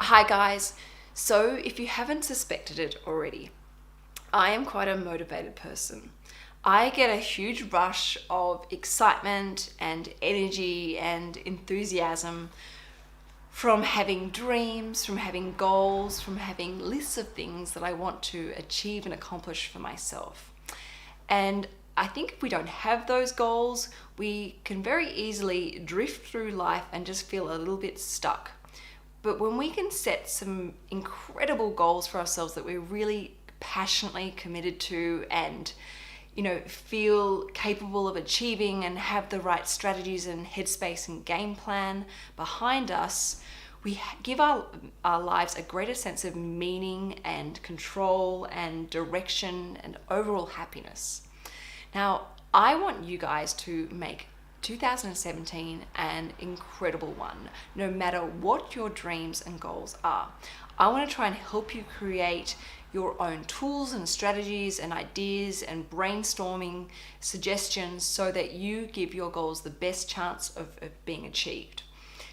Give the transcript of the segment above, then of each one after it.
Hi guys, so if you haven't suspected it already, I am quite a motivated person. I get a huge rush of excitement and energy and enthusiasm from having dreams, from having goals, from having lists of things that I want to achieve and accomplish for myself. And I think if we don't have those goals, we can very easily drift through life and just feel a little bit stuck. But when we can set some incredible goals for ourselves that we're really passionately committed to and feel capable of achieving and have the right strategies and headspace and game plan behind us, we give our lives a greater sense of meaning and control and direction and overall happiness. Now, I want you guys to make 2017 an incredible one, no matter what your dreams and goals are. I want to try and help you create your own tools and strategies and ideas and brainstorming suggestions so that you give your goals the best chance of being achieved.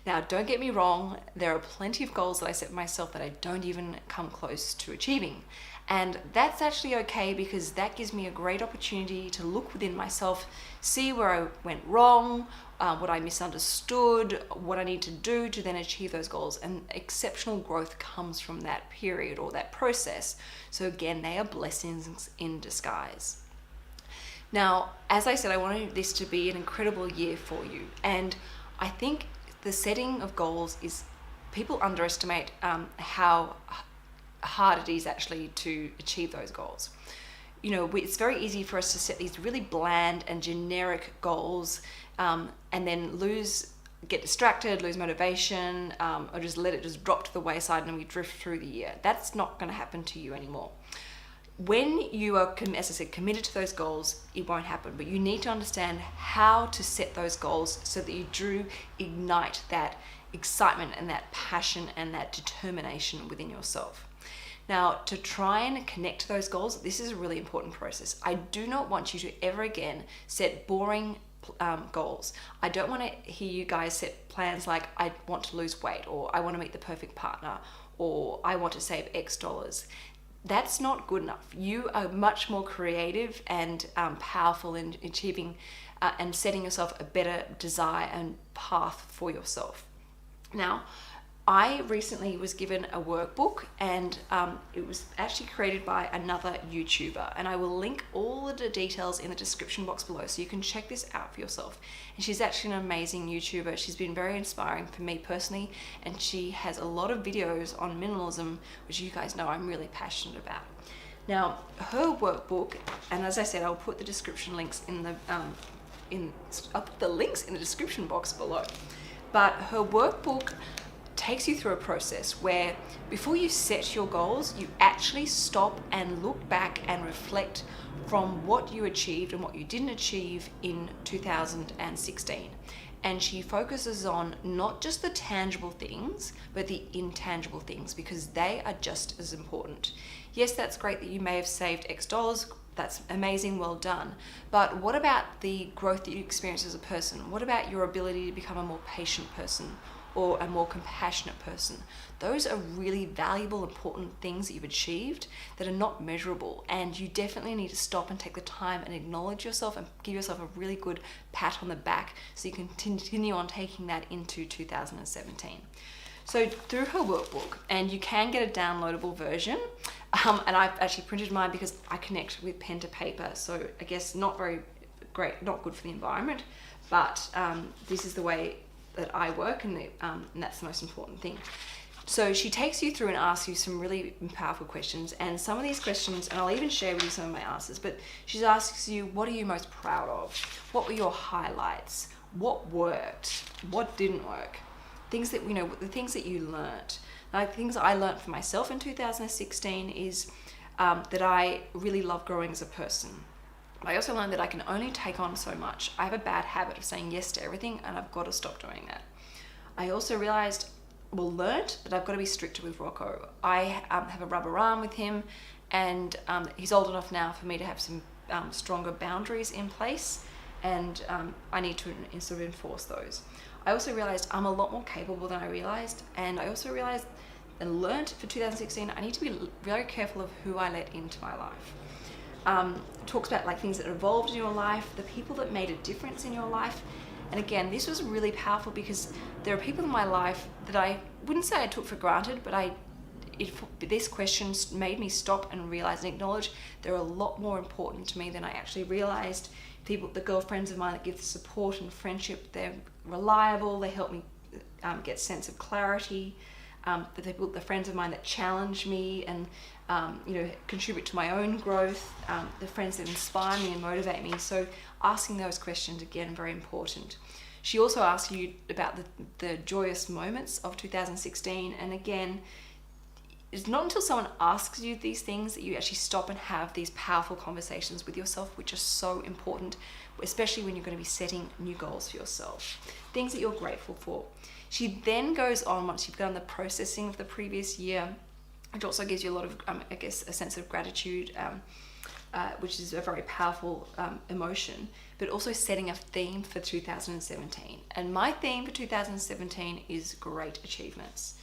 Now, don't get me wrong, there are plenty of goals that I set for myself that I don't even come close to achieving. And that's actually okay, because that gives me a great opportunity to look within myself, see where I went wrong, what I misunderstood, what I need to do to then achieve those goals. And exceptional growth comes from that period or that process. So again, they are blessings in disguise. Now, as I said, I wanted this to be an incredible year for you. And I think the setting of goals is, people underestimate how hard it is actually to achieve those goals. It's very easy for us to set these really bland and generic goals and then get distracted, lose motivation, or just let it just drop to the wayside and we drift through the year. That's not going to happen to you anymore. When you are, as I said, committed to those goals, it won't happen. But you need to understand how to set those goals so that you do ignite that excitement and that passion and that determination within yourself. Now, to try and connect to those goals, this is a really important process. I do not want you to ever again set boring goals. I don't want to hear you guys set plans like, I want to lose weight, or I want to meet the perfect partner, or I want to save X dollars. That's not good enough. You are much more creative and powerful in achieving and setting yourself a better desire and path for yourself. Now, I recently was given a workbook, and it was actually created by another YouTuber, and I will link all of the details in the description box below so you can check this out for yourself. And she's actually an amazing YouTuber. She's been very inspiring for me personally, and she has a lot of videos on minimalism, which you guys know I'm really passionate about. Now, her workbook, and as I said, I'll put the description links I'll put the links in the description box below. But her workbook takes you through a process where before you set your goals, you actually stop and look back and reflect from what you achieved and what you didn't achieve in 2016. And she focuses on not just the tangible things, but the intangible things, because they are just as important. Yes, that's great that you may have saved X dollars. That's amazing, well done. But what about the growth that you experience as a person? What about your ability to become a more patient person or a more compassionate person? Those are really valuable, important things that you've achieved that are not measurable, and you definitely need to stop and take the time and acknowledge yourself and give yourself a really good pat on the back so you can continue on taking that into 2017. So through her workbook, and you can get a downloadable version, and I've actually printed mine because I connect with pen to paper, so I guess not very great, not good for the environment, but this is the way that I work, and that's the most important thing. So she takes you through and asks you some really powerful questions, and some of these questions, and I'll even share with you some of my answers, but she asks you, what are you most proud of? What were your highlights? What worked? What didn't work? Things that, the things that you learnt. Like, things I learnt for myself in 2016 is that I really love growing as a person. I also learned that I can only take on so much. I have a bad habit of saying yes to everything, and I've got to stop doing that. I also learned that I've got to be stricter with Rocco. I have a rubber arm with him, and he's old enough now for me to have some stronger boundaries in place, and I need to sort of enforce those. I also realized I'm a lot more capable than I realized, and I also realized and learned for 2016, I need to be very careful of who I let into my life. Talks about like things that evolved in your life, the people that made a difference in your life. And again, this was really powerful because there are people in my life that I wouldn't say I took for granted, but this question made me stop and realize and acknowledge they're a lot more important to me than I actually realized. People, the girlfriends of mine that give the support and friendship, they're reliable, they help me get sense of clarity. The friends of mine that challenge me and contribute to my own growth, the friends that inspire me and motivate me. So asking those questions, again, very important. She also asks you about the joyous moments of 2016, and again, it's not until someone asks you these things that you actually stop and have these powerful conversations with yourself, which are so important, especially when you're going to be setting new goals for yourself, things that you're grateful for. She then goes on, once you've done the processing of the previous year, which also gives you a lot of, a sense of gratitude, which is a very powerful emotion, but also setting a theme for 2017. And my theme for 2017 is great achievements.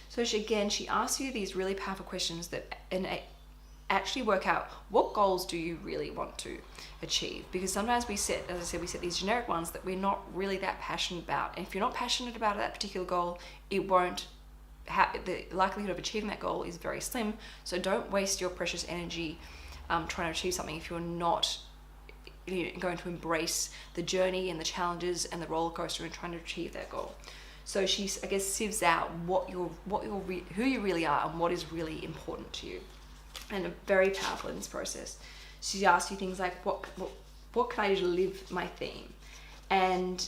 So she asks you these really powerful questions that actually work out what goals do you really want to achieve, because sometimes we set, as I said, we set these generic ones that we're not really that passionate about, and if you're not passionate about that particular goal, it won't the likelihood of achieving that goal is very slim. So don't waste your precious energy trying to achieve something if you're not going to embrace the journey and the challenges and the roller coaster in trying to achieve that goal. So she, I guess, sieves out who you really are and what is really important to you, and very powerful in this process. She asks you things like, what can I do to live my theme, and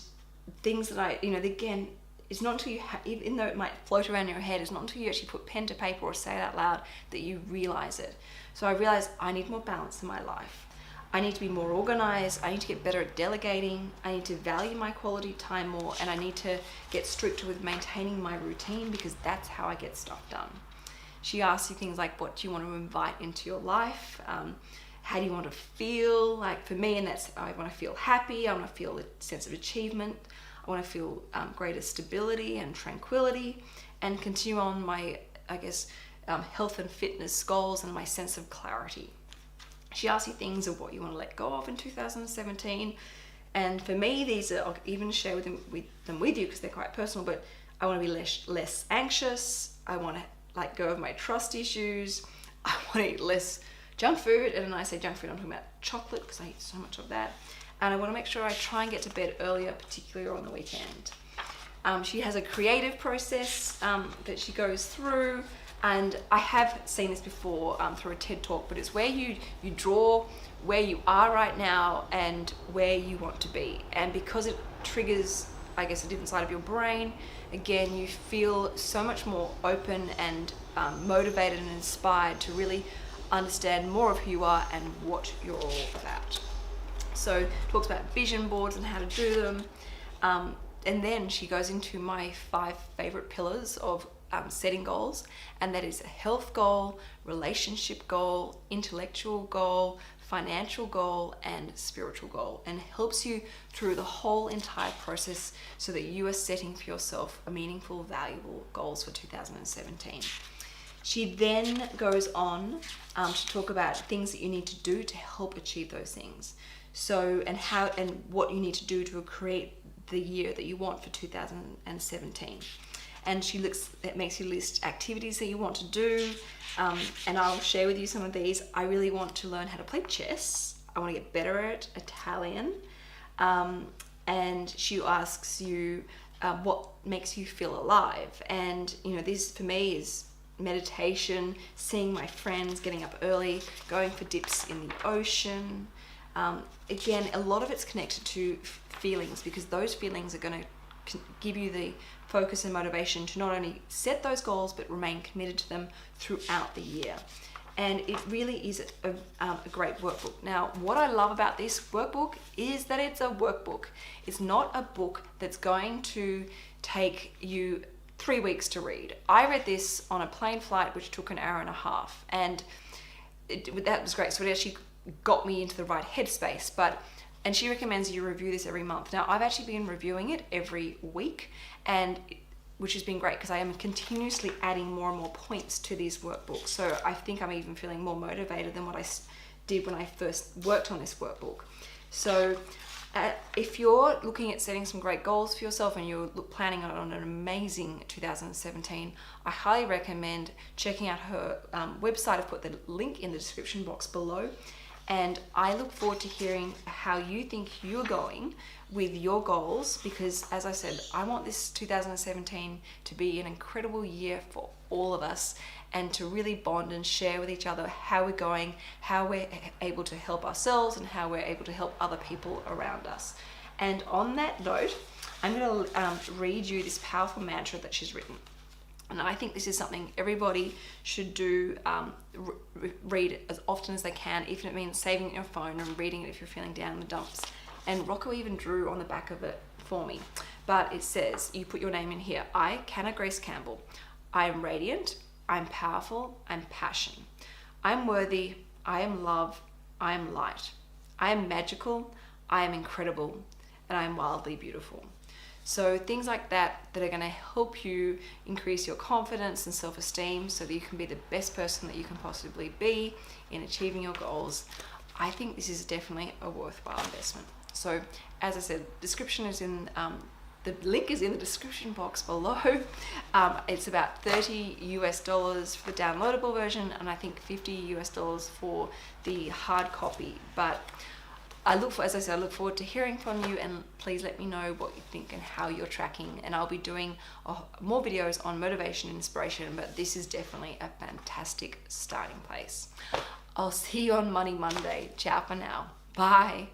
things that again, it's not until you even though it might float around in your head, it's not until you actually put pen to paper or say it out loud that you realize it. So I realized I need more balance in my life. I need to be more organized. I need to get better at delegating. I need to value my quality time more, and I need to get stricter with maintaining my routine, because that's how I get stuff done. She asks you things like, what do you want to invite into your life? How do you want to feel? Like for me, and that's, I want to feel happy. I want to feel a sense of achievement. I want to feel greater stability and tranquility, and continue on my, health and fitness goals and my sense of clarity. She asks you things of what you want to let go of in 2017. And for me, these are, I'll even share them with you because they're quite personal, but I want to be less anxious. I want to let go of my trust issues. I want to eat less junk food. And when I say junk food, I'm talking about chocolate, because I eat so much of that. And I want to make sure I try and get to bed earlier, particularly on the weekend. She has a creative process that she goes through. And I have seen this before through a TED Talk, but it's where you draw where you are right now and where you want to be. And because it triggers, a different side of your brain, again, you feel so much more open and motivated and inspired to really understand more of who you are and what you're all about. So talks about vision boards and how to do them. And then she goes into my 5 favorite pillars of setting goals, and that is a health goal, relationship goal, intellectual goal, financial goal, and spiritual goal, and helps you through the whole entire process so that you are setting for yourself a meaningful, valuable goals for 2017. She then goes on to talk about things that you need to do to help achieve those things. So, and what you need to do to create the year that you want for 2017. And it makes you list activities that you want to do. And I'll share with you some of these. I really want to learn how to play chess. I want to get better at Italian. And she asks you what makes you feel alive. And, this for me is meditation, seeing my friends, getting up early, going for dips in the ocean. Again, a lot of it's connected to feelings, because those feelings are going to give you the focus and motivation to not only set those goals but remain committed to them throughout the year. And it really is a great workbook. Now, what I love about this workbook is that it's a workbook. It's not a book that's going to take you 3 weeks to read. I read this on a plane flight, which took an hour and a half, and that was great. So it actually got me into the right headspace. And she recommends you review this every month. Now, I've actually been reviewing it every week, and which has been great because I am continuously adding more and more points to these workbooks. So I think I'm even feeling more motivated than what I did when I first worked on this workbook. So if you're looking at setting some great goals for yourself and you're planning on an amazing 2017, I highly recommend checking out her website. I've put the link in the description box below. And I look forward to hearing how you think you're going with your goals, because as I said, I want this 2017 to be an incredible year for all of us, and to really bond and share with each other how we're going, how we're able to help ourselves, and how we're able to help other people around us. And on that note, I'm going to read you this powerful mantra that she's written. And I think this is something everybody should do, read as often as they can, even if it means saving it in your phone and reading it if you're feeling down in the dumps. And Rocco even drew on the back of it for me. But it says, you put your name in here. I, Canna Grace Campbell. I am radiant. I'm powerful. I'm passion. I'm worthy. I am love. I am light. I am magical. I am incredible. And I am wildly beautiful. So things like that are going to help you increase your confidence and self-esteem so that you can be the best person that you can possibly be in achieving your goals. I think this is definitely a worthwhile investment. So as I said, description is in the link is in the description box below. It's about $30 for the downloadable version, and I think $50 for the hard copy. But as I said, I look forward to hearing from you, and please let me know what you think and how you're tracking. And I'll be doing more videos on motivation and inspiration, but this is definitely a fantastic starting place. I'll see you on Money Monday. Ciao for now. Bye.